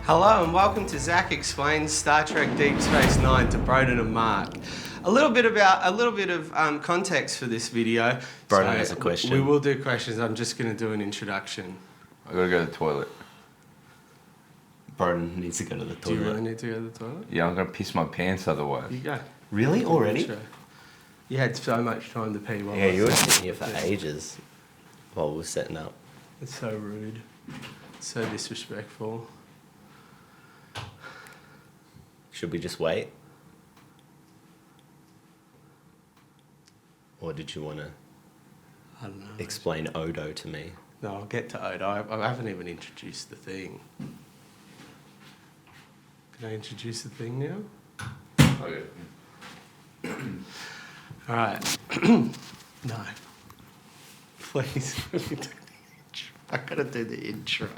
Hello and welcome to Zach Explains Star Trek Deep Space Nine to Broden and Mark. A little bit of context for this video. Broden has a question. We will do questions. I'm just going to do an introduction. I gotta go to the toilet. Broden needs to go to the toilet. Do you really need to go to the toilet? Yeah, I'm gonna piss my pants otherwise. You go. Really? Already? Sure. You had so much time to pee while Yeah, you were sitting here for ages while we were setting up. It's so rude. It's so disrespectful. Should we just wait? Or did you want to I don't know. explain Odo to me? No, I'll get to Odo. I haven't even introduced the thing. Can I introduce the thing now? Okay. All right. No. Please. Let me do the intro. I gotta do the intro.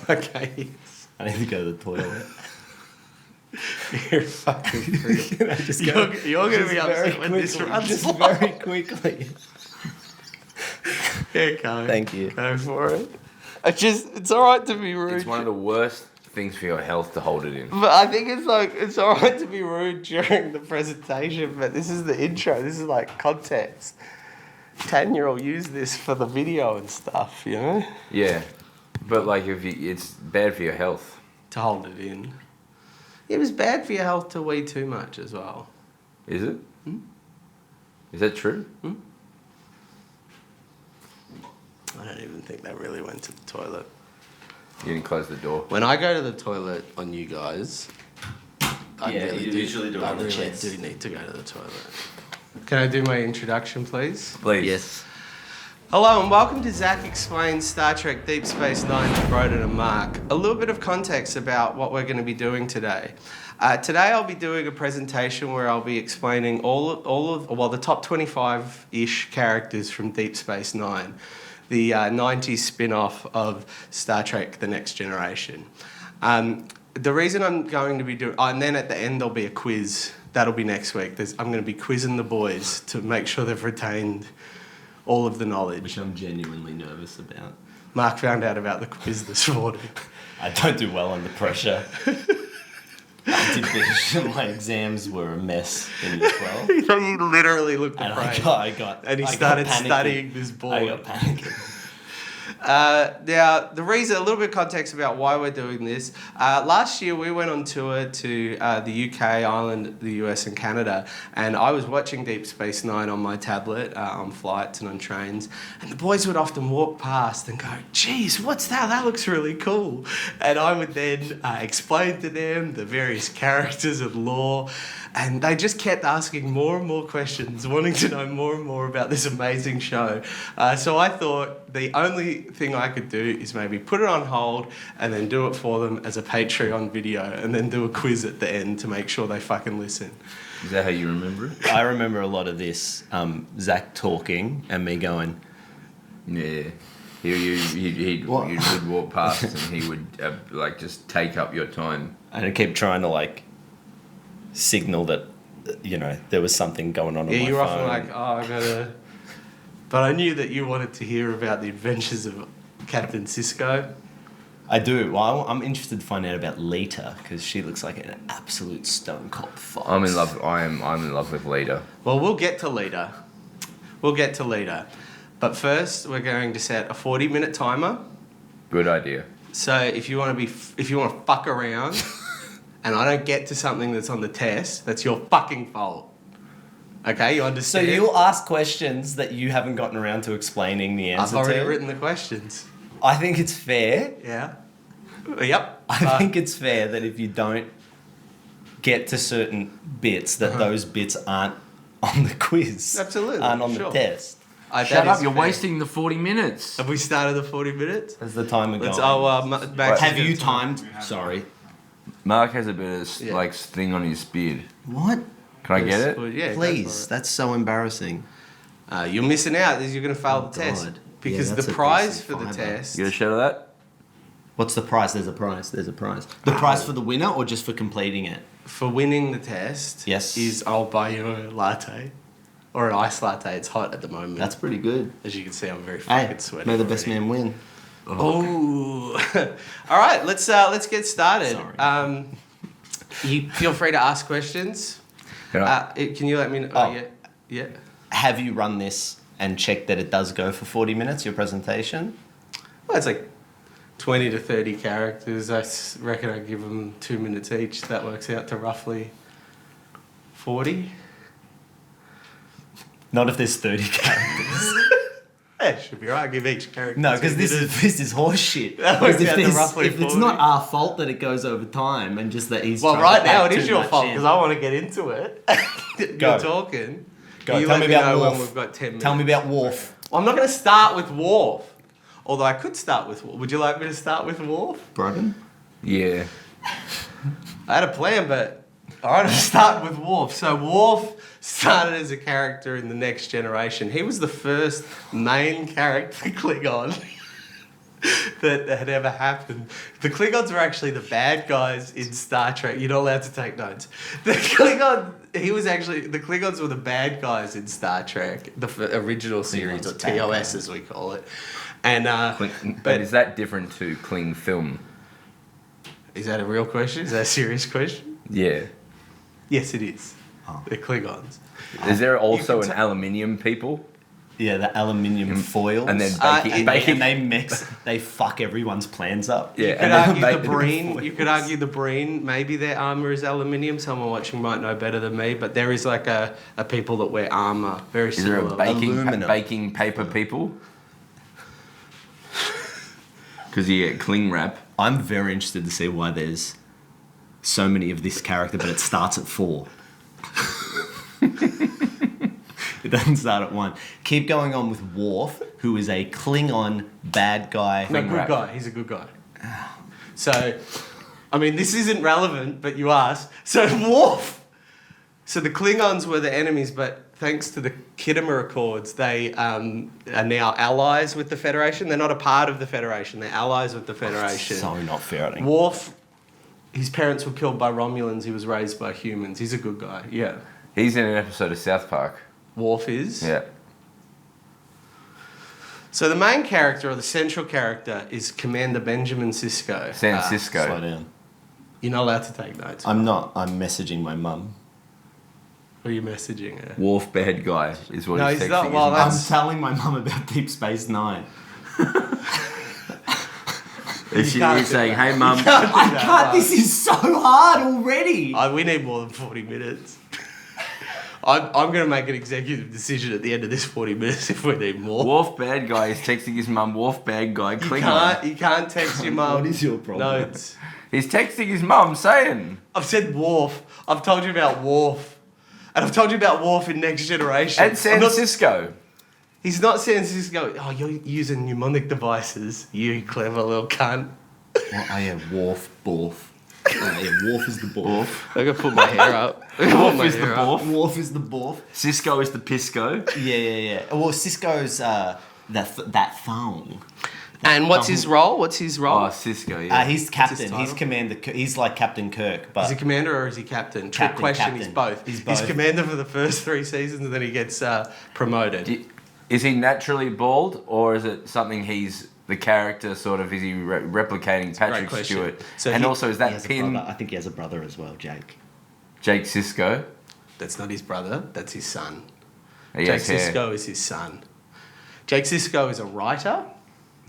Okay. I need to go to the toilet. You're a fucking freak. Can I just go? You're gonna be upset when this runs Just long. very quickly. Yeah, go. Thank you. Go for it. It's alright to be rude. It's one of the worst things for your health to hold it in. But I think it's alright to be rude during the presentation, but this is the intro. This is like context. Tanya will use this for the video and stuff, you know? Yeah, but like it's bad for your health. To hold it in. It was bad for your health to wee too much as well. Is it? Is that true? I don't even think they really went to the toilet. You didn't close the door. When I go to the toilet on you guys, I Yeah, really you usually do it I on the really chest. do need to go to the toilet. Can I do my introduction, please? Please. Yes. Hello and welcome to Zach Explains Star Trek Deep Space Nine to Broden and Mark. A little bit of context about what we're going to be doing today. Today I'll be doing a presentation where I'll be explaining all of the top 25-ish characters from Deep Space Nine, the 90s spin-off of Star Trek The Next Generation. The reason I'm going to be doing... and then at the end there'll be a quiz. That'll be next week. I'm going to be quizzing the boys to make sure they've retained all of the knowledge. Which I'm genuinely nervous about. Mark found out about the quiz this morning. I don't do well under pressure. I did this. My exams were a mess in year 12. He literally looked And afraid. I got And he I started got panicking. studying this board. I got panicking. Now, the reason, a little bit of context about why we're doing this. Last year, we went on tour to the UK, Ireland, the US, and Canada, and I was watching Deep Space Nine on my tablet, on flights and on trains, and the boys would often walk past and go, geez, what's that? That looks really cool. And I would then explain to them the various characters and lore, and they just kept asking more and more questions, wanting to know more and more about this amazing show. So I thought the only thing I could do is maybe put it on hold and then do it for them as a Patreon video and then do a quiz at the end to make sure they fucking listen. Is that how you remember it? I remember a lot of this. Zach talking and me going, Yeah. He would walk past and he would just take up your time. and I kept trying to signal that, there was something going on my phone. Yeah, you're often like, oh, I gotta... But I knew that you wanted to hear about the adventures of Captain Sisko. I do. Well, I'm interested to find out about Lita because she looks like an absolute stone cold fox. I'm in love. I'm in love with Lita. Well, we'll get to Lita. But first, we're going to set a 40-minute timer. Good idea. So if you want to fuck around, and I don't get to something that's on the test, that's your fucking fault. Okay, you So understand? you'll ask questions that you haven't gotten around to explaining the answer I've already to? written the questions. I think it's fair. Yeah. Yep. I think it's fair that if you don't get to certain bits, that those bits aren't on the quiz. Absolutely, Aren't on sure. the test. Shut up! You're wasting the 40 minutes. Have we started the 40 minutes? As the timer goes. Max, Have you timed? Sorry. Mark has a bit of Yeah. thing on his beard. What? Can I get it? Yeah, Please. That's so embarrassing. you're missing out. You're going to fail the test. God. Because Yeah, the that's a prize decent for the fibre. test... You got a shot of that? What's the prize? There's a prize. The prize for the winner or just for completing it? for winning the test... Yes. ...is I'll buy you a latte. Or an iced latte. It's hot at the moment. That's pretty good. As you can see, I'm very fucking Hey, sweaty may the best already. man win. Oh. All right, let's get started. Sorry. You feel free to ask questions. Can you let me know? Oh. Yeah. Have you run this and checked that it does go for 40 minutes, your presentation? Well, it's like 20 to 30 characters. I reckon I give them 2 minutes each. That works out to roughly 40. Not if there's 30 characters. Yeah, should be right. Give each character. No, 2 because this minutes. is horse shit. That Because works out to roughly if it's 40. not our fault that it goes over time and just that he's Well, trying right to now pack it is too your much fault in. because I want to get into it. Go. You're talking. Go, You tell let me about know when Worf. we've got 10 minutes. Tell me about Worf. Well, I'm not going to start with Worf. Although I could start with Worf. Would you like me to start with Worf? Broden? Yeah. I had a plan, but I want to start with Worf. So Worf started as a character in The Next Generation. He was the first main character Klingon that had ever happened. The Klingons were actually the bad guys in Star Trek. You're not allowed to take notes. The Klingons were the bad guys in Star Trek, the original series, or Klingons bad TOS guys. as we call it. And But is that different to Kling film? is that a real question? Is that a serious question? Yeah. Yes, it is. Oh. They're Klingons. Is there also can an aluminium people? Yeah, the aluminium foils. And then and- baking. and they fuck everyone's plans up. Yeah, You could and then argue the bacon Breen. foils. You could argue the Breen. Maybe their armor is aluminium. Someone watching might know better than me. But there is like a people that wear armor very Is there similar. a Aluminum. baking paper people? Because you get cling wrap. I'm very interested to see why there's so many of this character, but it starts at 4. It doesn't start at 1. Keep going on with Worf, who is a Klingon bad guy. No, good guy. He's a good guy. So, I mean, this isn't relevant, but you asked. So Worf. So the Klingons were the enemies, but thanks to the Khitomer Accords, they are now allies with the Federation. They're not a part of the Federation. They're allies with the Federation. So not fair, I think. Worf, his parents were killed by Romulans. He was raised by humans. He's a good guy. Yeah. He's in an episode of South Park. Worf is. Yeah. So the main character, or the central character, is Commander Benjamin Sisko. San Cisco. Slow down. You're not allowed to take notes. I'm not. I'm messaging my mum. What are you messaging her? Wharf bad guy is what No, he's he's texting. not- his well, mum. I'm That's- telling my mum about Deep Space Nine. Is she can't you're do saying, that. hey mum, You can't do I that, can't. right? This is so hard already. We need more than 40 minutes. I'm going to make an executive decision at the end of this 40 minutes if we need more. Wharf bad guy is texting his mum, Wharf bad guy, You can't text your mum. What is your problem? Notes. He's texting his mum saying, I've said Worf. I've told you about Worf. And I've told you about Worf in Next Generation. and San Cisco. He's not San Cisco. Oh, you're using mnemonic devices, you clever little cunt. Well, oh yeah, Worf, Borf. Yeah, Worf is the Borf. I'm going to put my hair up. Wharf is the Borf. Worf is the Borf. Cisco is the Pisco. Yeah. Well, Cisco's that thong. And what's his role? What's his role? Oh, Cisco, yeah. He's What's his captain. title? He's commander. He's like Captain Kirk, but Is he commander or is he captain? Trick Captain, question, captain. he's both. He's both. He's commander for the first 3 seasons and then he gets promoted. Is he naturally bald, or is it something he's the character sort of? Is he replicating Patrick question. Stewart? So and he- also, is he that has a pin brother. I think he has a brother as well, Jake. Jake Cisco? That's not his brother, that's his son. He Jake has hair. Sisko is his son. Jake Sisko is a writer.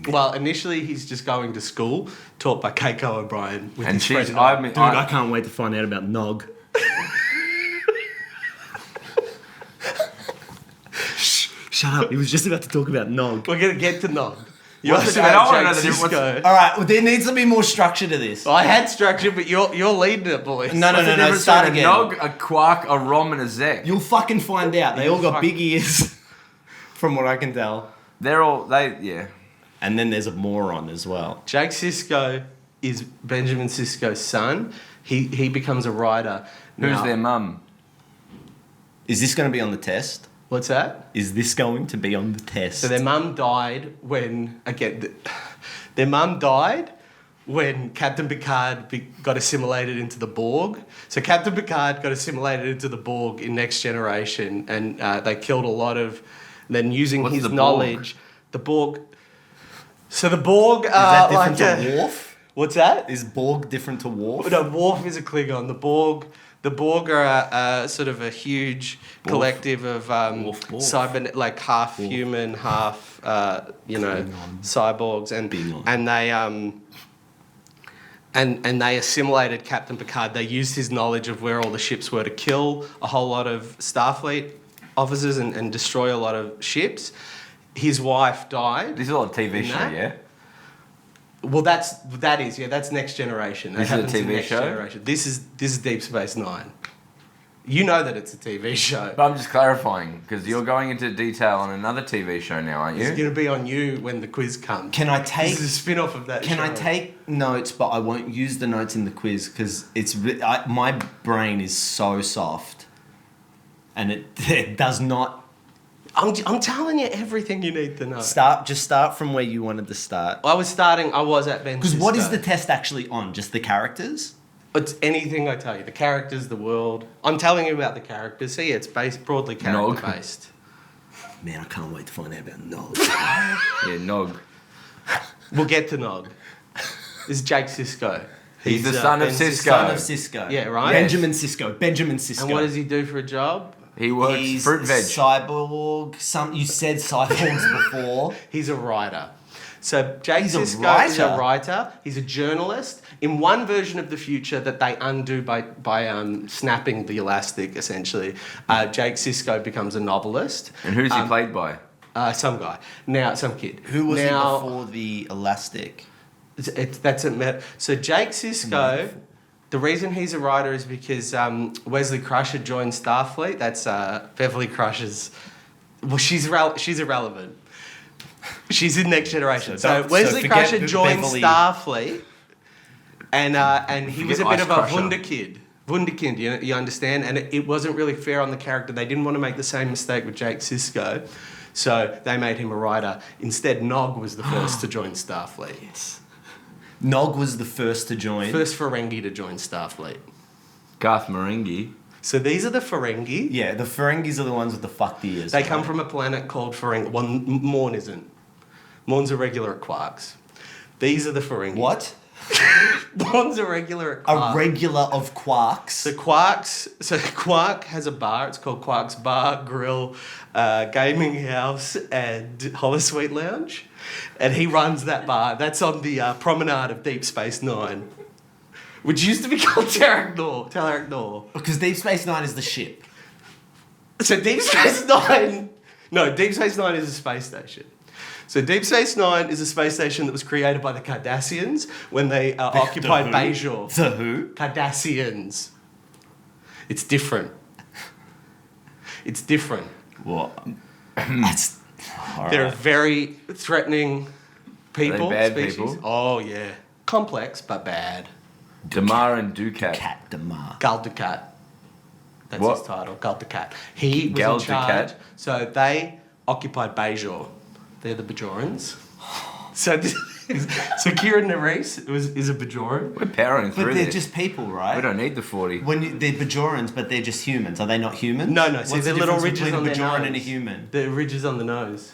Well, initially he's just going to school, taught by Keiko O'Brien. With And his she's, friend I mean, I, can't wait to find out about Nog. Shut up. He was just about to talk about Nog. We're going to get to Nog. You What's asked the- I about don't wanna know Jake the difference. Sisko. All right, well, there needs to be more structure to this. I had structure, but you're leading it, boys. No, what's the difference start between again. a Nog, a Quark, a Rom, and a Zek? You'll fucking find out. They You all got fuck- big ears, from what I can tell. Yeah. And then there's a moron as well. Jake Sisko is Benjamin Sisko's son. He becomes a writer. Who's Now- their mum? Is this going to be on the test? What's that? Is this going to be on the test? So their mum died when, their mum died when Captain Picard got assimilated into the Borg. So Captain Picard got assimilated into the Borg in Next Generation, and they killed a lot of. Then using What's his the Borg? knowledge, the Borg. So the Borg Is that are different like to Worf? What's that? Is Borg different to Worf? No, Worf is a Klingon. The Borg are sort of a huge collective of Borg. cyber, like half human, half Klingon. cyborgs, Bingon. and they and they assimilated Captain Picard. They used his knowledge of where all the ships were to kill a whole lot of Starfleet officers and destroy a lot of ships. His wife died. This is all a TV In show, that? yeah? Well, that's Next Generation. That This is a happens in TV Next show? Generation. This is Deep Space Nine. You know that it's a TV show. But I'm just clarifying, because you're going into detail on another TV show now, aren't It's you? going to be on you when the quiz comes. Can I take? This is a spin-off of that Can show. I take notes, but I won't use the notes in the quiz because my brain is so soft, and it does not I'm telling you everything you need to know. start. Just start from where you wanted to start. I was at Ben Because what is Sisko. the test actually on? Just the characters? It's anything I tell you. The characters, the world. I'm telling you about the characters. See, it's broadly Nog. character-based. Man, I can't wait to find out about Nog. Yeah, Nog. We'll get to Nog. This is Jake Sisko. He's the son of Ben Sisko. Son of Cisco. Yeah, right? Benjamin Sisko. Benjamin Sisko. And what does he do for a job? He works He's fruit veg. cyborg. You said cyborgs before. He's a writer. So Jake He's a Sisko is a writer? writer. He's a journalist. In one version of the future that they undo by snapping the elastic, essentially, Jake Sisko becomes a novelist. And who's he played by? Some guy. Now, some kid. Who was now, he before the elastic? That's it. So Jake Sisko, the reason he's a writer is because Wesley Crusher joined Starfleet. That's Beverly Crusher's. Well, she's irrelevant. She's in Next Generation. So Wesley forget Crusher joined Beverly. Starfleet, and he was a Forget bit of Ice a Crusher. wunderkind. Wunderkind, you understand? And it wasn't really fair on the character. They didn't want to make the same mistake with Jake Sisko, so they made him a writer. Instead, Nog was the first to join Starfleet. Nog was the first to join. First Ferengi to join Starfleet. Garth Marenghi. So these are the Ferengi. Yeah, the Ferengis are the ones with the fucked ears. They come from a planet called Ferengi. Well, Morn isn't. Morn's a regular at Quarks. These are the Ferengi. What? Morn's a regular at A Quarks. regular of quarks. So Quark has a bar. It's called Quark's Bar, Grill, Gaming House, and Holosuite Lounge. And he runs that bar. That's on the promenade of Deep Space Nine, which used to be called Tarak Nor. Because Deep Space Nine is the ship. So Deep Space Nine... No, Deep Space Nine is a space station. So Deep Space Nine is a space station that was created by the Cardassians when they occupied who? Bajor. The who? Cardassians. It's different. It's different. What? That's... They're very threatening people. bad species. people? Oh, yeah. Complex, but bad. Damar and Dukat. Cat Damar. Gul Dukat. That's What? his title, Gul Dukat. He was Gul in charge. Dukat? So they occupied Bajor. They're the Bajorans. So Kieran Nerys is a Bajoran. We're powering through But they're this. just people, right? We don't need the 40. They're Bajorans, but they're just humans. Are they not humans? No. See, What's they're the little difference ridges between on a their Bajoran nose. and a human? The ridges on the nose.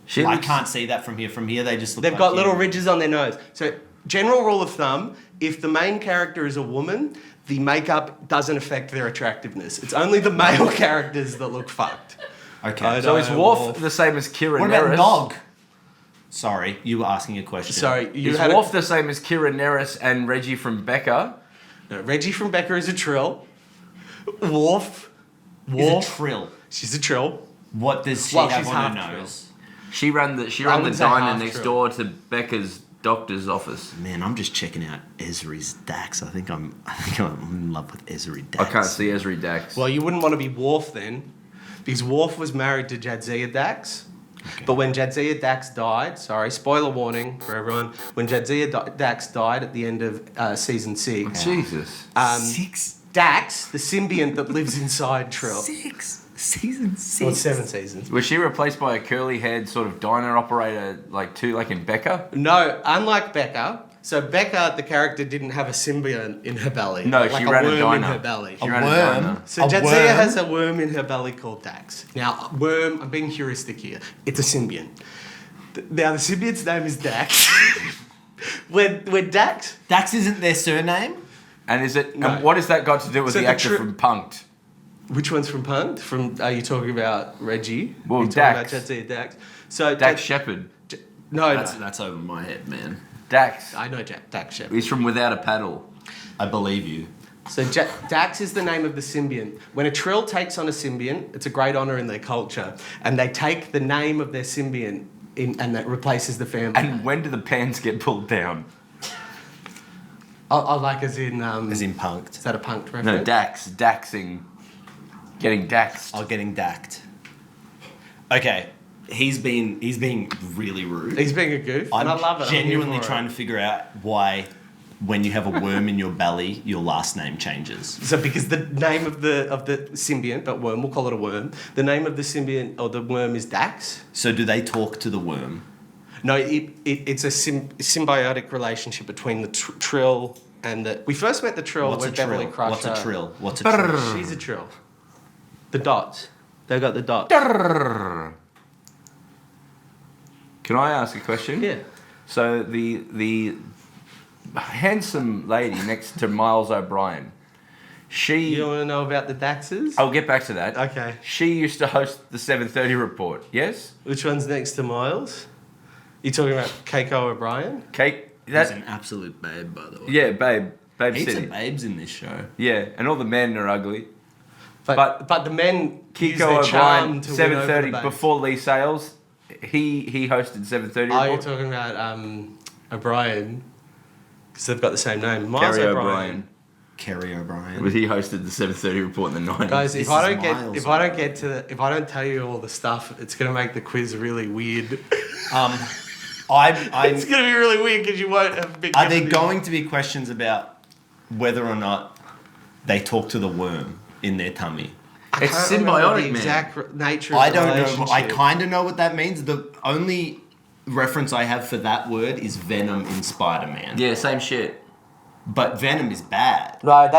She I looks- can't see that from here. From here, they just look They've like got little humans. ridges on their nose. So, general rule of thumb, if the main character is a woman, the makeup doesn't affect their attractiveness. It's only the male characters that look fucked. Okay. I So is know, Worf Worf. the same as Kira What about Nerys? Nog? Sorry, you were asking a question. Sorry, you Is had Worf the same as Kira Nerys and Reggie from Becca? No, Reggie from Becca is a trill. Worf. Is a trill. She's a trill. What does she Well, have she's on her half trill. nose? She ran the I the would say diner half next trill. door to Becca's doctor's office. Man, I'm just checking out Ezri's Dax. I think I'm in love with Ezri Dax. I can't see Ezri Dax. Well, you wouldn't want to be Worf then, because Worf was married to Jadzia Dax. Okay. But when Jadzia Dax died, sorry, spoiler warning for everyone, when Jadzia Dax died at the end of season 6, Jesus. Six. Dax, the symbiont that lives inside Trill. Season 6. Well, it's 7 seasons. Was she replaced by a curly-haired sort of diner operator, like in Becca? No, unlike Becca. So Becca, the character, didn't have a symbiont in her belly. No, like she ran a worm in diner. her belly. She A ran a worm? diner. So A Jadzia worm? has a worm in her belly called Dax. Now, worm, I'm being heuristic here. It's a symbiont. Now the symbiote's name is Dax. when Dax. Dax isn't their surname? And is it? No. And what has that got to do with So the the actor from Punked? Which one's from Punked? Are you talking about Reggie? Well, Are you Dax. talking about Jadzia Dax. So Dax Shepard. No, That's over my head, man. Dax. I know Dax Shepard. He's from Without a Paddle. I believe you. So Dax is the name of the symbiont. When a Trill takes on a symbiont, it's a great honour in their culture, and they take the name of their symbiont and that replaces the family. And when do the pants get pulled down? I like as in Punked. Is that a Punked reference? No, Daxing. Getting daxed. Oh, getting dacked. Okay. He's being really rude. He's being a goof, and I love it. Genuinely trying to figure out why, when you have a worm in your belly, your last name changes. So because the name of the symbiont, but worm, we'll call it a worm. The name of the symbiont or the worm is Dax. So do they talk to the worm? No, it's a symbiotic relationship between the Trill and the. We first met the Trill What's a with Beverly trill? Crusher. What's a trill? What's a trill? She's a Trill. The dots. They got the dots. Can I ask a question? Yeah. So the handsome lady next to Miles O'Brien, she. You want to know about the Daxes? I'll get back to that. Okay. She used to host the 7:30 report. Yes. Which one's next to Miles? You talking about Keiko O'Brien? Kate. He's an absolute babe, by the way. Yeah, babe Heaps City. of babes in this show. Yeah, and all the men are ugly. But the men use Kiko their charm O'Brien, to win over the 7:30 babes. before Lee Sales. He hosted 7:30 Oh, you're report. talking about O'Brien, because they've got the same name. Miles Kerry O'Brien. Kerry O'Brien. He hosted the 7:30 report in the 90s. Guys, This if I is don't get Miles if I don't get to the, if I don't tell you all the stuff, it's gonna make the quiz really weird. I'm It's gonna be really weird because you won't have been. Are given there the- going to be questions about whether or not they talk to the worm in their tummy? I It's can't remember symbiotic, the man. exact nature of I the don't know. relationship. I kind of know what that means. The only reference I have for that word is Venom in Spider-Man. Yeah, same shit. But Venom is bad. No,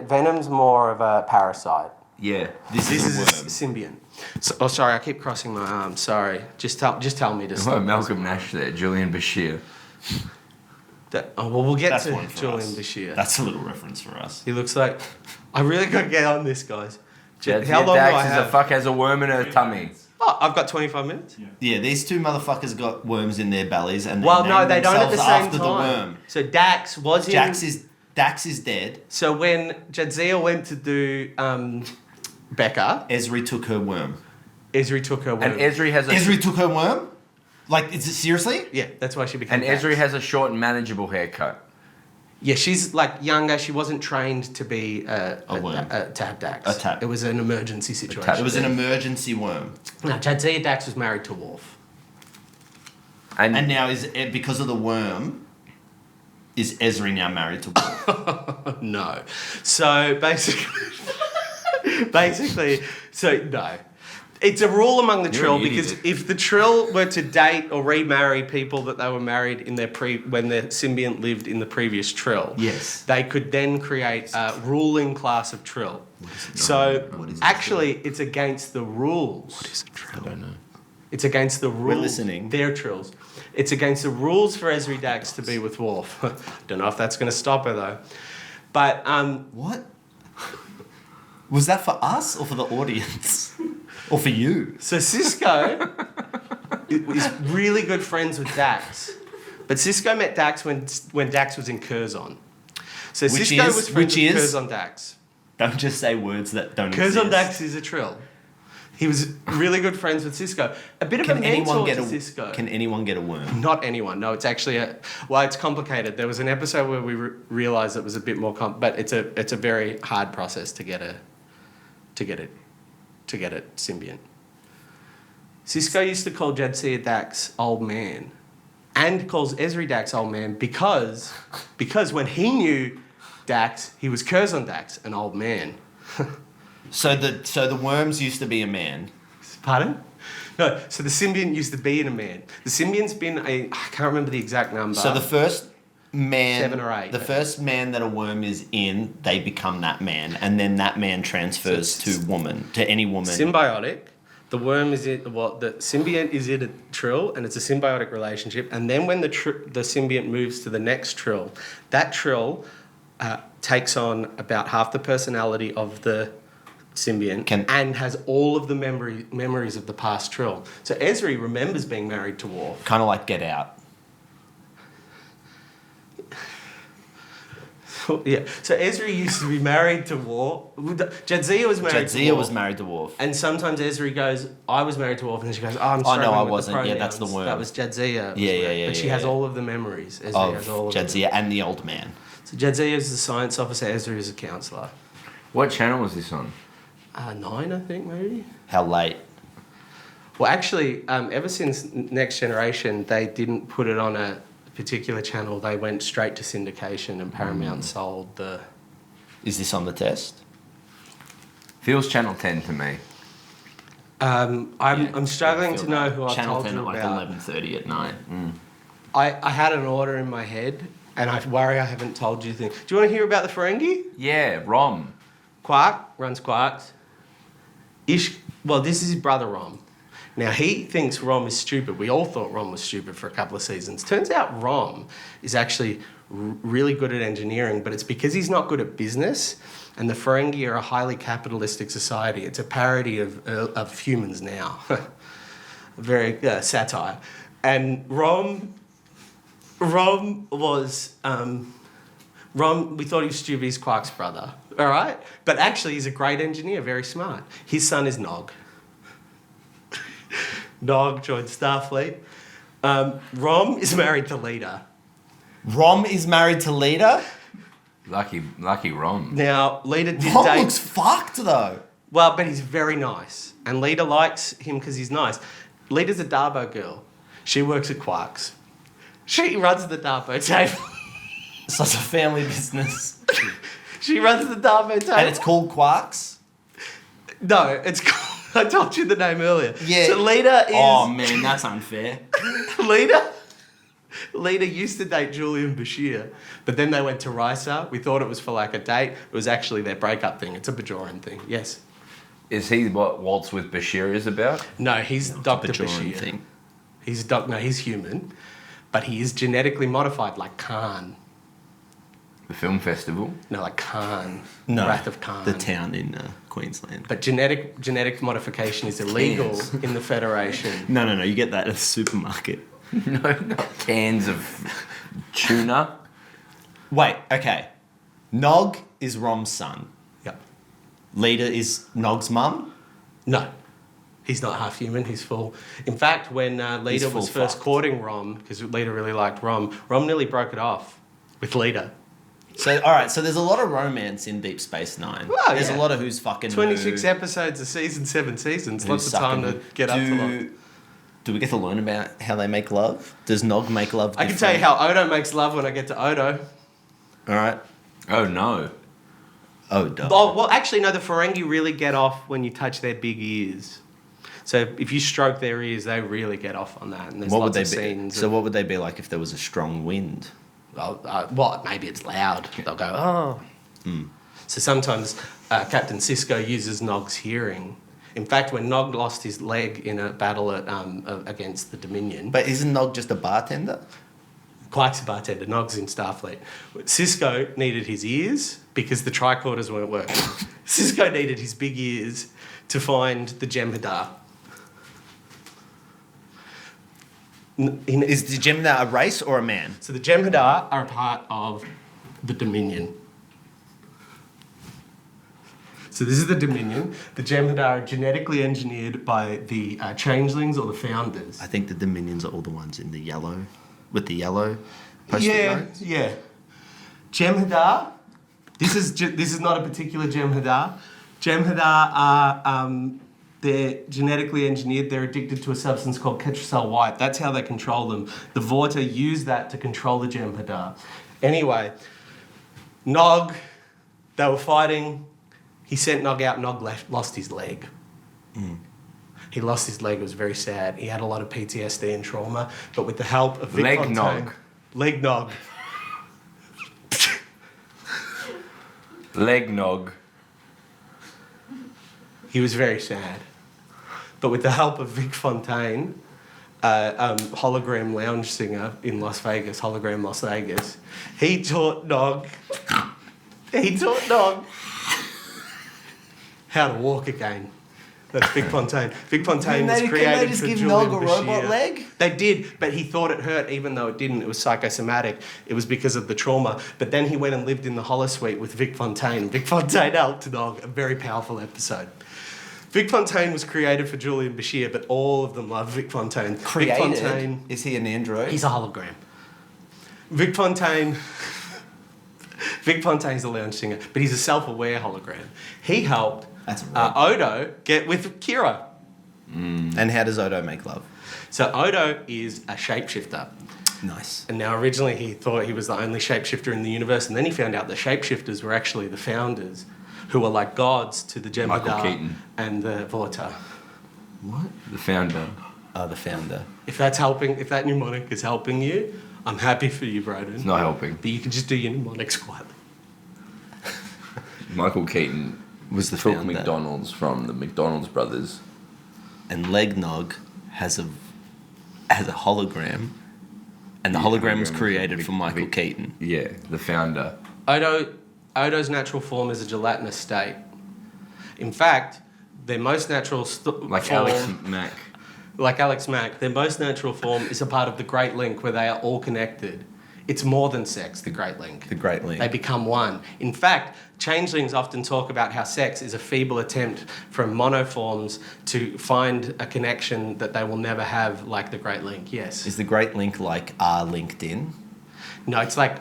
Venom's more of a parasite. Yeah. This This is is a a worm. symbiont. So, sorry, I keep crossing my arms. Sorry, just tell me to Oh, stop. Malcolm Nash there, Julian Bashir. We'll get That's to one for Julian us. Bashir. That's a little reference for us. He looks like. I really got to get on this, guys. Jadzia How long do Dax I is have? a fuck has a worm in her tummy. Oh, I've got 25 minutes. Yeah, these two motherfuckers got worms in their bellies, and they Well, no, named they don't at the themselves same after time. the worm. So Dax was in. Dax is dead. So when Jadzia went to do Becca, Esri took her worm. Esri took her worm. And Esri has a Esri took her worm? Like, is it seriously? Yeah, that's why she became. and Dax. Esri has a short and manageable haircut. Yeah, she's like younger. She wasn't trained to be A worm. to have Dax. A tap. It was an emergency tap. situation. It was an emergency worm. Now, Jadzia Dax was married to Worf. And now, is it because of the worm, is Esri now married to worm? No. So basically, so no. It's a rule among the You're Trill an idiot. because if the Trill were to date or remarry people that they were married in their when their symbiont lived in the previous Trill, Yes. they could then create a ruling class of Trill. So What is a actually, it's against the rules. What is a Trill? I don't know. It's against the rules. listening. They're Trills. It's against the rules for Esri Dax to be with Worf. Don't know if that's going to stop her though. But What? Was that for us or for the audience? Or for you? so Cisco is really good friends with Dax, but Cisco met Dax when Dax was in Curzon. So Which Cisco is- was friends which with is- Curzon Dax. Don't just say words that don't Curzon exist. Dax is a Trill. He was really good friends with Cisco. A bit of a mentor to Cisco. Can anyone get a worm? Not anyone. No, it's actually it's complicated. There was an episode where we realized it was a bit more but it's a very hard process to get a symbiont. Cisco used to call Jadzia Dax old man, and calls Esri Dax old man because when he knew Dax, he was Curzon Dax, an old man. So the worms used to be a man. Pardon? No, so the symbiont used to be in a man. The symbiont's been I can't remember the exact number. So the first man, 7 or 8. the first man that a worm is in, they become that man, and then that man transfers to woman, to any woman. symbiotic, The worm is in the symbiont is in a trill, and it's a symbiotic relationship. And then when the symbiont moves to the next trill, that trill takes on about half the personality of the symbiont and has all of the memories of the past trill. So Ezri remembers being married to Worf. Kind of like Get Out. Yeah. So Ezri used to be married to Worf. Jadzia was married to Worf. Jadzia was married to Worf. And sometimes Ezri goes, I was married to Worf, and then she goes, I'm struggling I with wasn't. the pronouns. Yeah, that's the worm. That was Jadzia. Yeah. But she has all of the memories. Ezri has all of Jadzia and the old man. So Jadzia is the science officer, Ezri is a counsellor. What channel was this on? 9, I think, maybe. How late? Well, actually, ever since Next Generation, they didn't put it on a particular channel. They went straight to syndication, and Paramount sold the... Is this on the test? Feels Channel 10 to me. I'm struggling to know who I've Channel told 10 you at like about. 11:30 at night. I had an order in my head, and I worry I haven't told you things. Do you want to hear about the Ferengi? Yeah, Rom. Quark runs Quarks. Well, this is his brother Rom. Now, he thinks Rom is stupid. We all thought Rom was stupid for a couple of seasons. Turns out Rom is actually really good at engineering, but it's because he's not good at business, and the Ferengi are a highly capitalistic society. It's a parody of humans now. Very satire. And Rom was... Rom, we thought he was stupid, he's Quark's brother, all right? But actually, he's a great engineer, very smart. His son is Nog. Nog joined Starfleet. Rom is married to Lita. Rom is married to Lita? Lucky Rom. Now, Lita did Rom date... looks fucked, though. Well, but he's very nice. And Lita likes him because he's nice. Lita's a Darbo girl. She works at Quark's. She runs the Darbo table. So it's a family business. She runs the Darbo table. And it's called Quarks? No, it's called... I told you the name earlier. Yeah. So Lita is... Oh, man, that's unfair. Lita used to date Julian Bashir, but then they went to Risa. We thought it was for like a date. It was actually their breakup thing. It's a Bajoran thing. Yes. Is he what Waltz with Bashir is about? No, he's Dr. Bajoran Bashir. thing. He's human, but he is genetically modified like Khan. The film festival? No, like Khan. No, Wrath of Khan. the town in Queensland. But genetic modification is illegal in the Federation. No, you get that at the supermarket. No, not cans of tuna. Wait, okay. Nog is Rom's son. Yep. Lita is Nog's mum? No. He's not half human, he's full. In fact, when Lita was first fucked. courting Rom, because Lita really liked Rom nearly broke it off with Lita. So, all right, so there's a lot of romance in Deep Space Nine. Well, There's yeah. a lot of who's fucking 26 who, episodes a season, 7 seasons. who's Lots of time to sucking get up to love. Do we get to learn about how they make love? Does Nog make love I can tell you how Odo makes love when I get to Odo. All right. Oh no. Oh, duh. Oh, well, actually, no, the Ferengi really get off when you touch their big ears. So if you stroke their ears, they really get off on that. And there's lots of scenes. So what would they be like if there was a strong wind? Well, maybe it's loud. They'll go, oh. So sometimes Captain Sisko uses Nog's hearing. In fact, when Nog lost his leg in a battle against the Dominion... But isn't Nog just a bartender? Quark's a bartender, Nog's in Starfleet. Sisko needed his ears because the tricorders weren't working. Sisko needed his big ears to find the Jem'Hadar. Is the Jem'Hadar a race or a man? So the Jem'Hadar are a part of the Dominion. So this is the Dominion. The Jem'Hadar are genetically engineered by the changelings or the founders. I think the Dominions are all the ones in the yellow, with the yellow post-it notes. Yeah. Jem'Hadar. This is not a particular Jem'Hadar. Jem'Hadar are they're genetically engineered. They're addicted to a substance called ketracel white. That's how they control them. The Vorta use that to control the Jem'Hadar. Anyway, Nog, they were fighting. He sent Nog out. Nog lost his leg. He lost his leg. It was very sad. He had a lot of PTSD and trauma. But with the help of Vic Leg Fontaine... Nog. Leg Nog. Leg nog. He was very sad. But with the help of Vic Fontaine, hologram lounge singer in Las Vegas, hologram Las Vegas, he taught Nog how to walk again. That's Vic Fontaine. Vic Fontaine was created Can they just for give Julian Nog a Bashir. robot leg? They did, but he thought it hurt even though it didn't. It was psychosomatic. It was because of the trauma. But then he went and lived in the holosuite with Vic Fontaine. Vic Fontaine helped Nog. A very powerful episode. Vic Fontaine was created for Julian Bashir, but all of them love Vic Fontaine. Vic Fontaine, Is he an android? he's a hologram. Vic Fontaine... Vic Fontaine's a lounge singer, but he's a self-aware hologram. He helped That's right. Odo get with Kira. And how does Odo make love? So Odo is a shapeshifter. Nice. And now originally he thought he was the only shapeshifter in the universe, and then he found out the shapeshifters were actually the founders, who were like gods to the Michael Jem'Hadar Keaton. and the Vorta. What? The founder. Oh, the founder. If that mnemonic is helping you, I'm happy for you, Broden. It's not helping. But you can just do your mnemonics quietly. Michael Keaton Was the took founder. McDonald's from the McDonald's brothers. And Legnog has a hologram, and the hologram was created from Michael Keaton. Yeah, the founder. Odo's natural form is a gelatinous state. In fact, their most natural Like form, Alex Mack. like Alex Mack, their most natural form is a part of the Great Link where they are all connected. It's more than sex, the Great Link. The Great Link. They become one. In fact, changelings often talk about how sex is a feeble attempt from monoforms to find a connection that they will never have, like the Great Link. Yes. Is the Great Link like our LinkedIn? No, it's like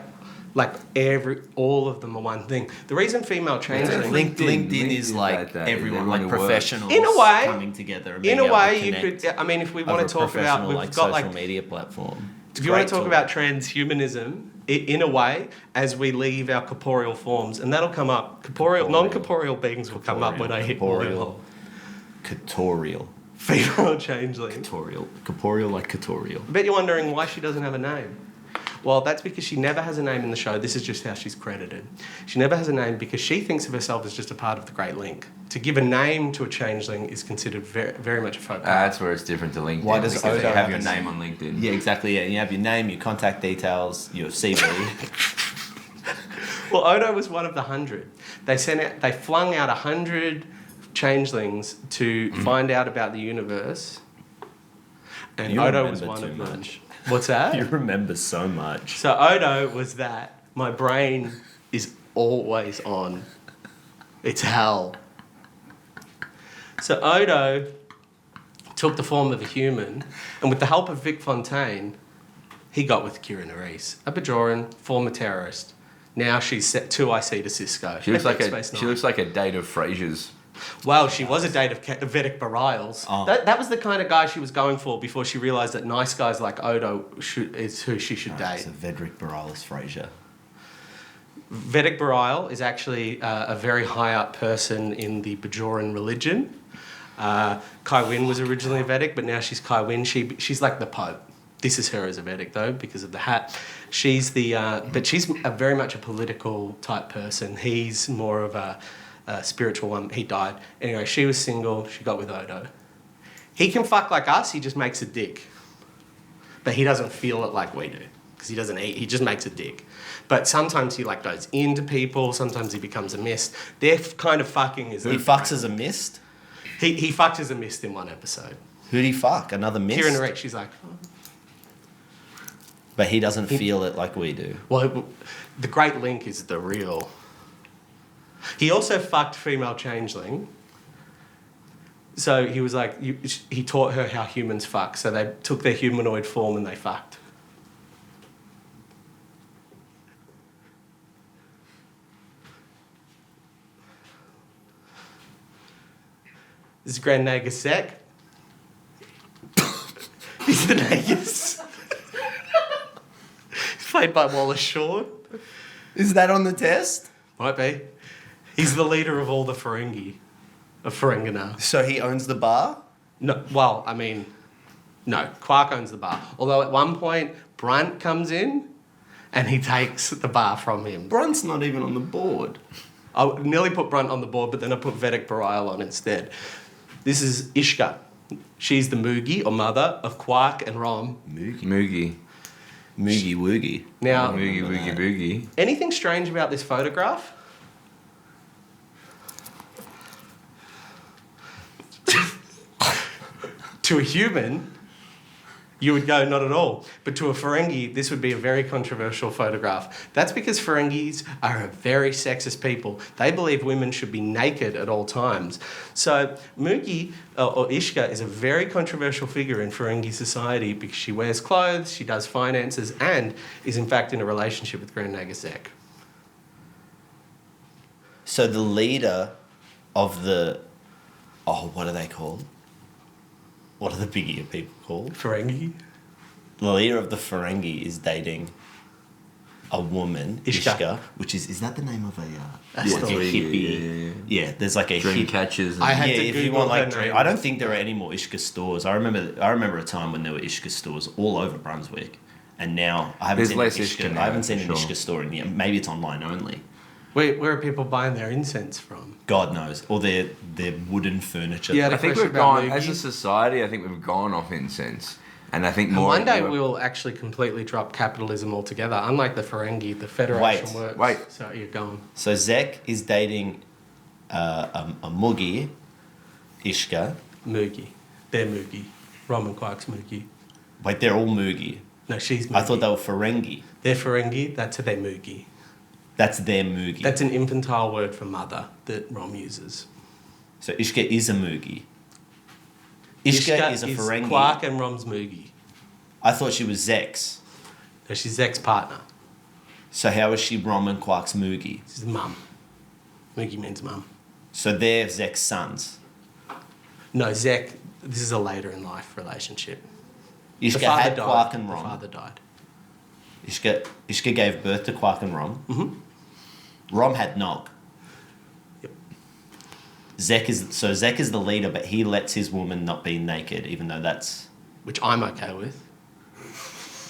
all of them are one thing. The reason female changelings... LinkedIn is like that. everyone, Everyone like who works. professionals In a way. coming together. And In being a able way, to you connect could... I mean, if we over want to a talk about... professional, We've like, got social like... media platform. If you want to talk about transhumanism, in a way, as we leave our corporeal forms, and that'll come up. Non-corporeal beings will come up when I hit corporeal. Corporeal. female changeling. Corporeal like corporeal. I bet you're wondering why she doesn't have a name. Well, that's because she never has a name in the show. This is just how she's credited. She never has a name because she thinks of herself as just a part of the Great Link. To give a name to a changeling is considered very, very much a faux pas. That's where it's different to LinkedIn. Why does because Odo they have have your his- name on LinkedIn? Yeah, exactly. Yeah, you have your name, your contact details, your CV. Well, Odo was one of the 100. They flung out 100 changelings to find out about the universe, and You Odo was remember one too of them. much. What's that? You remember so much. So Odo was that. My brain is always on. It's hell. So Odo took the form of a human, and with the help of Vic Fontaine, he got with Kira Nerys, a Bajoran, former terrorist. Now she's set 2IC to Cisco. She looks like Space she Nine. looks like a date of Frasier's. Well, she was a date of Vedic Burials. Oh. That was the kind of guy she was going for before she realised that nice guys like Odo is who she should date. So Vedrick Borealis Fraser. Vedic Burial is actually a very high up person in the Bajoran religion. Kai Wynn was originally a Vedic, but now she's Kai Wynn. She's like the Pope. This is her as a Vedic though, because of the hat. She's but she's very much a political type person. He's more of a spiritual one. He died. Anyway, she was single. She got with Odo. He can fuck like us. He just makes a dick. But he doesn't feel it like we do. Because he doesn't eat. He just makes a dick. But sometimes he like goes into people. Sometimes he becomes a mist. Their kind of fucking is... He fucks as a mist? He fucked as a mist in one episode. Who'd he fuck? Another mist? Kira Nerys, she's like... Oh. But he doesn't feel it like we do. Well, the Great Link is the real... He also fucked female changeling. So he was like... He taught her how humans fuck. So they took their humanoid form and they fucked. This is Grand Nagus Sec. He's the Nagus. He's played by Wallace Shawn. Is that on the test? Might be. He's the leader of all the Ferengi. Of Ferenginar. So he owns the bar? No, well, I mean... No, Quark owns the bar. Although at one point, Brunt comes in and he takes the bar from him. Brunt's not even on the board. I nearly put Brunt on the board, but then I put Vedic Burial on instead. This is Ishka. She's the Moogie, or mother, of Quark and Rom. Moogie. Moogie woogie. Now, Moogie woogie boogie. anything strange about this photograph? To a human, you would go, not at all. But to a Ferengi, this would be a very controversial photograph. That's because Ferengis are a very sexist people. They believe women should be naked at all times. So Moogie, or Ishka, is a very controversial figure in Ferengi society because she wears clothes, she does finances, and is in fact in a relationship with Grand Naga Zek. So the leader of the... Oh, what are they called? What are the bigger people called? Ferengi? The leader of the Ferengi is dating a woman, Ishka. which is that the name of a That's like the a leader, hippie? Yeah, there's like a Dream hippie. catchers. And I had Yeah, to if you Google want like her name. I don't think there are any more Ishka stores. I remember a time when there were Ishka stores all over Brunswick, and now I haven't There's seen less an Ishka Ishka. now, I haven't seen for an sure. Ishka store in here. Maybe it's online only. Where are people buying their incense from? God knows, or their wooden furniture. Yeah, I think question we've about gone, as a Moogie. society, I think we've gone off incense. And I think And more... one day we'll actually completely drop capitalism altogether. Unlike the Ferengi, the Federation works. Wait. So you're going. So Zek is dating a Moogie, Ishka. Moogie. They're Moogie. Rom and Quark's Moogie. Wait, they're all Moogie. No, she's Moogie. I thought they were Ferengi. They're Ferengi, that's their Moogie. That's their Moogie. That's an infantile word for mother that Rom uses. So Ishka is a Moogie. Ishka is a Ferengi. Quark and Rom's Moogie. I thought she was Zek's. No, she's Zek's partner. So how is she Rom and Quark's Moogie? She's mum. Moogie means mum. So they're Zek's sons. No, Zek, this is a later in life relationship. Ishka the father had died. Quark and The Rom. father died. Ishka gave birth to Quark and Rom. Mm-hmm. Rom had Nog. Yep. Zek is the leader, but he lets his woman not be naked, even though that's... Which I'm okay with.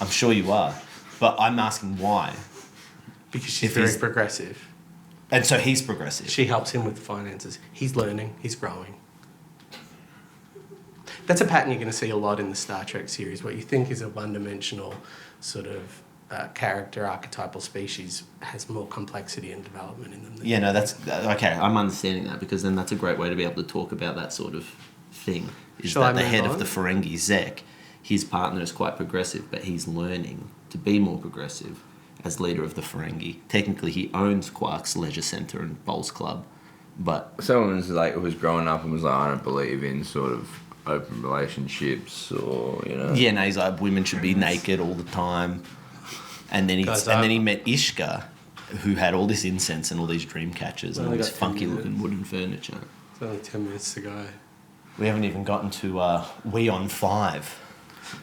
I'm sure you are. But I'm asking why. Because she's If very he's- progressive. And so he's progressive. She helps him with the finances. He's learning. He's growing. That's a pattern you're going to see a lot in the Star Trek series. What you think is a one-dimensional sort of character, archetypal species has more complexity and development in them. Than Yeah, no, that's... Okay, I'm understanding that, because then that's a great way to be able to talk about that sort of thing. Is Shall I that the move head on? of the Ferengi, Zek, his partner is quite progressive, but he's learning to be more progressive as leader of the Ferengi. Technically, he owns Quark's Leisure Centre and Bowls Club, but... Someone was like, who was growing up and was like, I don't believe in sort of open relationships or, you know... Yeah, no, he's like, women should be naked all the time. And then he met Ishka, who had all this incense and all these dream catchers and all Only this got 10 funky minutes. looking wooden furniture. It's only 10 minutes to go. We haven't even gotten to We on 5.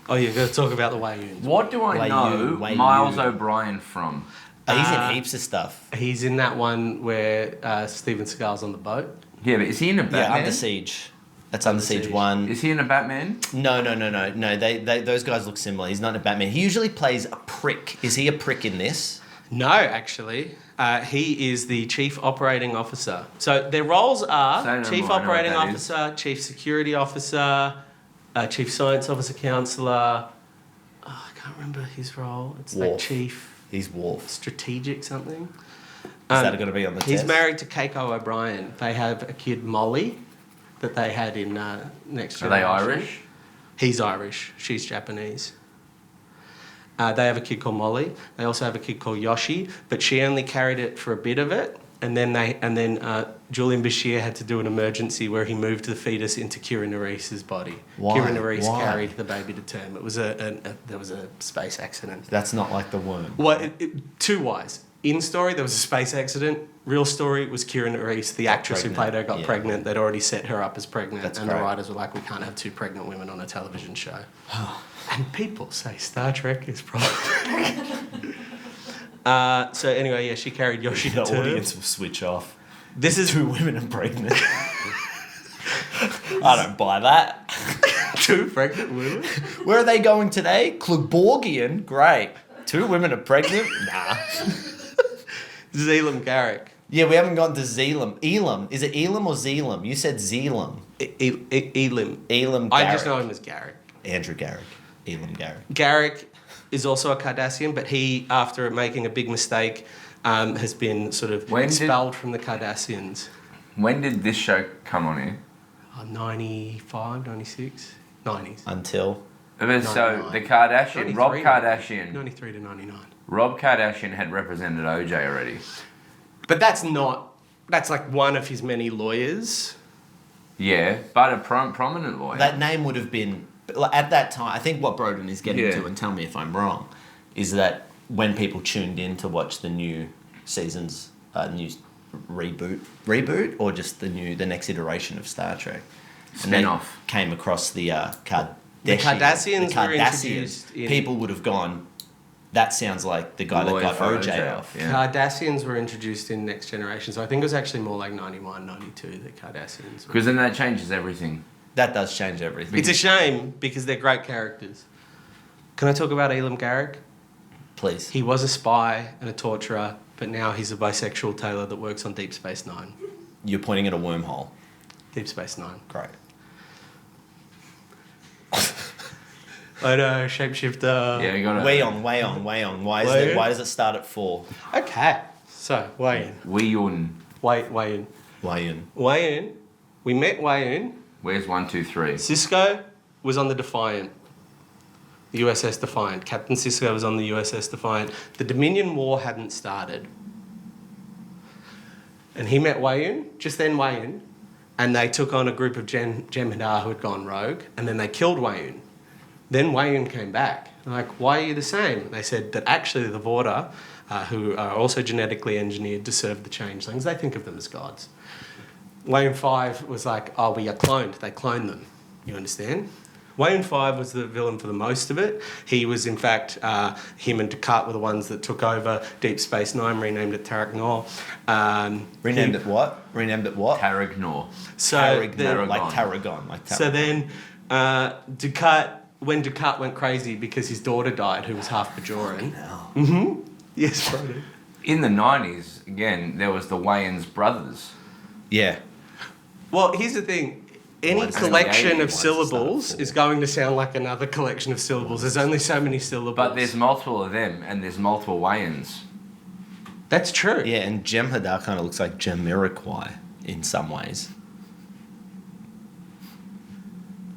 Oh, you've got to talk about the Wayuns. What do I know Wayu. Miles O'Brien from? He's in heaps of stuff. He's in that one where Steven Seagal's on the boat. Yeah, but is he in a Batman? Yeah, Under Siege. That's Under Siege Siege. 1. Is he in a Batman? No. They those guys look similar. He's not a Batman. He usually plays a prick. Is he a prick in this? No, actually. He is the Chief Operating Officer. So their roles are Say no Chief more, I know what Operating that Officer, Chief Security Officer, Chief Science Officer Counselor. Oh, I can't remember his role. It's like Worf. Chief He's Worf. Strategic something. Is that going to be on the He's test? married to Keiko O'Brien. They have a kid, Molly, that they had in Next Are they Generation. Irish? He's Irish. She's Japanese. They have a kid called Molly. They also have a kid called Yoshi, but she only carried it for a bit of it. And then Julian Bashir had to do an emergency where he moved the fetus into Kira Nerese's body. Why? Kira Nerese Why? carried the baby to term. It was there was a space accident. That's not like the worm. Well, two whys. In story, there was a space accident. Real story was Kira Nerese, the actress who played her, got Yeah. pregnant. They'd already set her up as pregnant. That's and great. the writers were like, we can't have two pregnant women on a television show. And people say Star Trek is problematic. So anyway, yeah, she carried Yoshi The to term. audience will switch off. This is Two women are pregnant. I don't buy that. two pregnant women. Where are they going today? Kluborgian? Great. Two women are pregnant? Nah. Zeelam Garrick. Yeah, we haven't gone to Zeelam. Elam. Is it Elam or Zeelam? You said Zeelam. Elim. Elim I just Garrick. know him as Garrick. Andrew Garrick. Elim Garrick. Garrick is also a Cardassian, but he, after making a big mistake, has been sort of expelled from the Cardassians. When did this show come on here? 95, 96, 90s. Until... So 99. the Kardashian, Rob 93, Kardashian, 93 to 99. Rob Kardashian had represented OJ already. But that's like one of his many lawyers. Yeah, but a prominent lawyer. That name would have been... At that time, I think what Broden is getting Yeah. to, and tell me if I'm wrong, is that when people tuned in to watch the new season's new reboot, or just the next iteration of Star Trek, and they Spin-off. came across the The Cardassians were introduced in... people would have gone, that sounds like the guy that Lawyer got for OJ off. Yeah. Cardassians were introduced in Next Generation, so I think it was actually more like 91, 92 that Cardassians were. Because then that changes everything. That does change everything. It's a shame because they're great characters. Can I talk about Elim Garrick? Please. He was a spy and a torturer, but now he's a bisexual tailor that works on Deep Space Nine. You're pointing at a wormhole. Deep Space Nine. Great. Odo, shapeshifter. Yeah, you got it. Way on. Why does it start at 4? Okay, so Wei in. Wei in. We met Wei in. Where's 1, 2, 3? Cisco was on the Defiant. The USS Defiant. Captain Cisco was on the USS Defiant. The Dominion War hadn't started. And he met Wei-Yun, just then Wei-Yun, and they took on a group of Jem'Hadar who had gone rogue, and then they killed Wei-Yun. Then Wei-Yun came back. They're like, why are you the same? And they said that actually the Vorta, who are also genetically engineered to serve the changelings, they think of them as gods. Wei-Yun 5 was like, oh, we are cloned. They cloned them. You understand? Wei-Yun 5 was the villain for the most of it. He was, in fact, him and Descartes were the ones that took over Deep Space Nine, renamed it Tarak Nor. Renamed it what? Taragnor. So Tarragon, like Tarragon. So then Descartes, when Descartes went crazy because his daughter died, who was half Bajoran. Mm-hmm. Yes, Broden. In the 90s, again, there was the Wayans brothers. Yeah. Well, here's the thing. Any Once collection in the of 80s, syllables once it is going to sound like another collection of syllables. There's only so many syllables. But there's multiple of them, and there's multiple Wayans. That's true. Yeah, and Jem'Hadar kind of looks like Jamiroquai in some ways.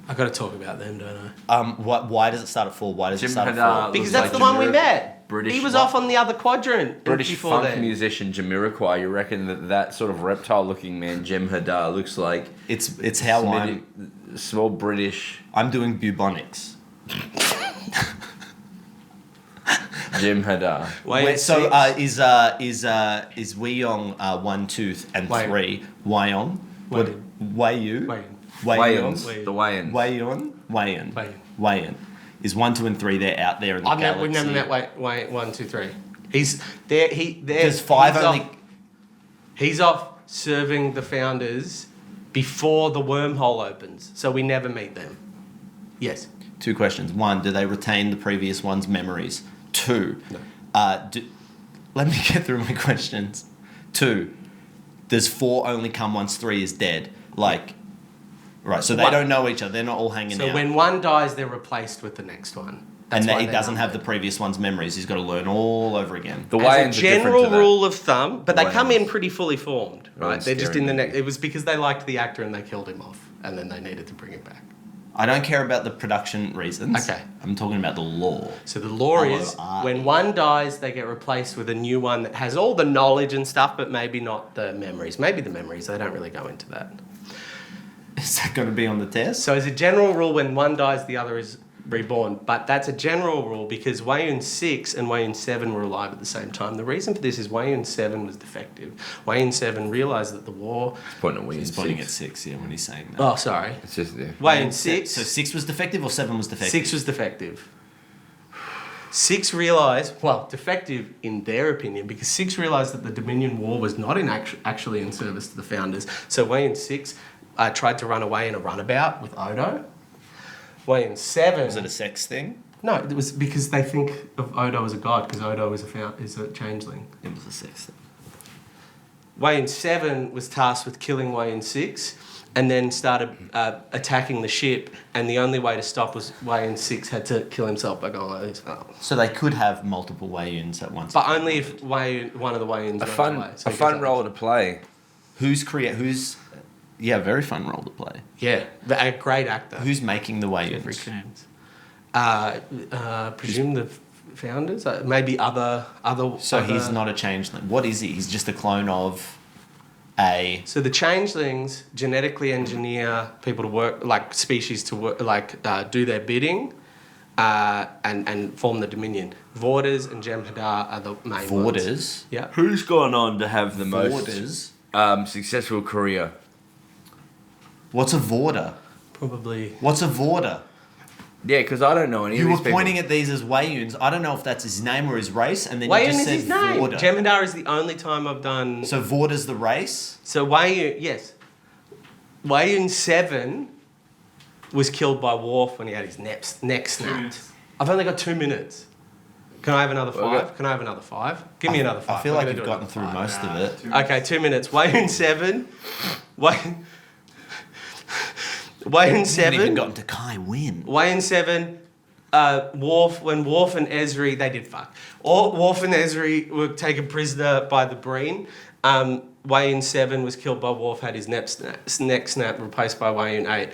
I got to talk about them, don't I? Why does it start at 4? Why does it start at Jem'Hadar 4? Because looks that's like the one we Jamiro- met. British He was what? off on the other quadrant British before funk then. musician Jamiroquai. You reckon that sort of reptile-looking man, Jem'Hadar, looks like It's how small British I'm doing bubonics. Jem'Hadar. Wait, So is Weiyong 1, 2, and Wei. 3 Weiyong? Wei. Weiyu? Wayans. Wei. The Wayans. Weiyan. Is 1, 2, and 3 they're out there in the galaxy? We've never met Wait, 1, 2, 3. He's there. Does 5 he's only... Off, he's off serving the founders before the wormhole opens, so we never meet them. Yes. 2 questions. 1, do they retain the previous one's memories? 2, No. let me get through my questions. 2, does 4 only come once 3 is dead? Like, right, so they One. don't know each other. They're not all hanging So out. when one dies, they're replaced with the next one. That's and why he they're doesn't have the numbered. previous one's memories. He's got to learn all over again. The As Wayans a are different general to that. rule of thumb, but The they come Wayans. in pretty fully formed, right? Right, They're just in the scary. next. It was because they liked the actor and they killed him off, and then they needed to bring him back. I don't care about the production reasons. Okay. I'm talking about the law. So the law Hello, is Art. when one dies, they get replaced with a new one that has all the knowledge and stuff, but maybe not the memories. Maybe the memories. They don't really go into that. Is that going to be on the test? So as a general rule, when one dies, the other is reborn. But that's a general rule because Wei-Yun 6 and Wei-Yun 7 were alive at the same time. The reason for this is Wei-Yun 7 was defective. Wei-Yun 7 realised that the war... It's pointing at He's Wayans pointing at 6. 6, yeah, when he's saying that. Oh, sorry. It's just there. Wei-Yun 6... So 6 was defective or 7 was defective? 6 was defective. 6 realised, well, defective in their opinion, because 6 realised that the Dominion War was not actually in service to the founders. So Wei-Yun 6 tried to run away in a runabout with Odo. Wei-Yun 7... Was it a sex thing? No, it was because they think of Odo as a god, because Odo is a changeling. It was a sex thing. Wei-Yun 7 was tasked with killing Wei-Yun 6, and then started attacking the ship, and the only way to stop was Wei-Yun-6 had to kill himself by going like this. Oh. So they could have multiple Wei-Yuns at once. But only if one of the Wei-Yuns runs away. So a fun role to play. Yeah, very fun role to play. Yeah, a great actor. Who's making the Wei-Yuns? Presume the founders, maybe other. So he's not a changeling. What is he? He's just a clone of a. So the changelings genetically engineer people to work, like species to work, do their bidding, and form the Dominion. Vorders and Jem'Hadar are the main ones. Vorders? Yeah. Who's gone on to have the Vorders? most successful career? What's a Vorder? Probably. What's a Vorder? Yeah, because I don't know any of You these were people. pointing at these as Wei-Yuns. I don't know if that's his name or his race, and then Wei-Yun you is just his said name. Vorder. Jem'Hadar is the only time I've done. So Vorder's the race? So Wei-Yun, yes. Wei-Yun 7 was killed by Worf when he had his neck snapped. I've only got 2 minutes. Can I have another 5? Can I have another 5? Give me another 5. I feel I'm like gonna you've do gotten through another most of it. 2 5. Okay, 2 minutes. Wei-Yun 7. Wei-Yun You haven't even 7. gotten to Kai Wynn. Wei-Yun 7. When Worf and Ezri, they did fuck. Worf and Ezri were taken prisoner by the Breen. Wei-Yun 7 was killed by Worf, had his neck snap, replaced by Wei-Yun 8.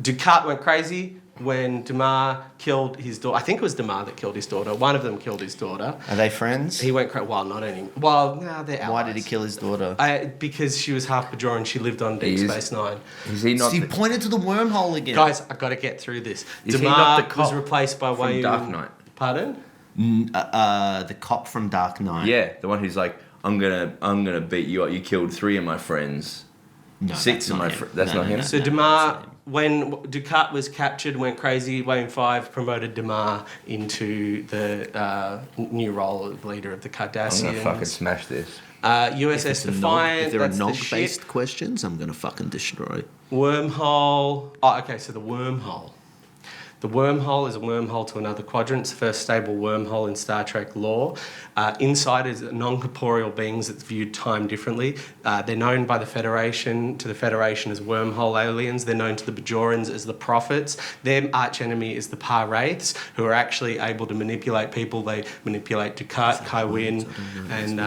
Dukat went crazy when Damar killed his daughter. I think it was Damar that killed his daughter. One of them killed his daughter. Are they friends? He went crazy. Well, not anymore. Well, no, they're allies. Why did he kill his daughter? Because she was half Bajoran. She lived on Deep He is- Space Nine. Is he not So you the, pointed to the wormhole again. Guys, I've got to get through this. Is he Damar not the was cop replaced by from Wei-Yun. Dark Knight? Pardon? The cop from Dark Knight. Yeah, the one who's like, I'm gonna beat you up. You killed 3 of my friends. No, 6 that's of not my him. friends. That's No, not no, him. no. So Damar, when Dukat was captured, went crazy. Wei-Yun 5 promoted Damar into the new role of leader of the I'm gonna fucking Cardassians. smash this. USS Defiant, If there that's are the nog-based ship. questions, I'm going to fucking destroy. Wormhole. Oh, okay, so the wormhole. The wormhole is a wormhole to another quadrant. It's the first stable wormhole in Star Trek lore. Inside is non-corporeal beings that view time differently. They're known by the Federation as wormhole aliens. They're known to the Bajorans as the Prophets. Their archenemy is the Par-Wraiths, who are actually able to manipulate people. They manipulate Dukat, Kai Wynn, and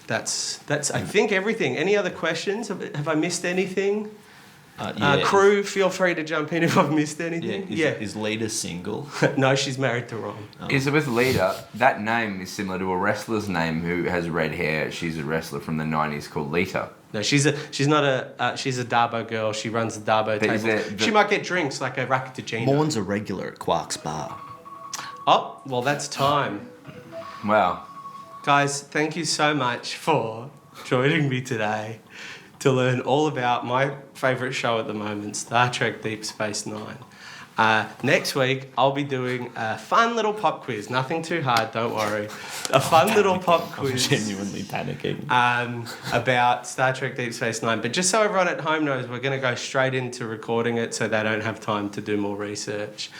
that's I think everything. Any other questions? Have I missed anything? Crew, feel free to jump in if I've missed anything. Is Lita single? No, she's married to Ron. Elizabeth Lita, that name is similar to a wrestler's name who has red hair. She's a wrestler from the 90s called Lita. No, she's a Darbo girl. She runs the Darbo But is table. it the- She might get drinks like a Rakatagina. Morn's a regular at Quark's bar. Oh, well, that's time. Wow. Guys, thank you so much for joining me today to learn all about my favourite show at the moment, Star Trek Deep Space Nine. Next week, I'll be doing a fun little pop quiz. Nothing too hard, don't worry. A fun little pop quiz. I'm genuinely panicking. About Star Trek Deep Space Nine. But just so everyone at home knows, we're going to go straight into recording it so they don't have time to do more research.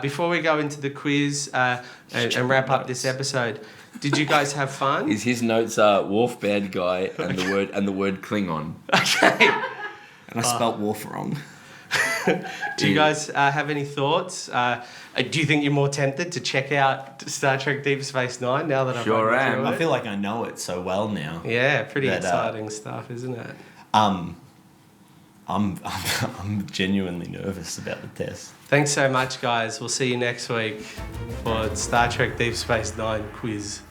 Before we go into the quiz and wrap up this episode, did you guys have fun? His notes are Worf bad guy and the word Klingon. Okay. And I spelt Wolf wrong. Do you guys have any thoughts? Do you think you're more tempted to check out Star Trek Deep Space Nine now that I've Sure run you am. through I it? feel like I know it so well now. Yeah, pretty that, exciting stuff, isn't it? I'm genuinely nervous about the test. Thanks so much, guys. We'll see you next week for Star Trek Deep Space Nine quiz.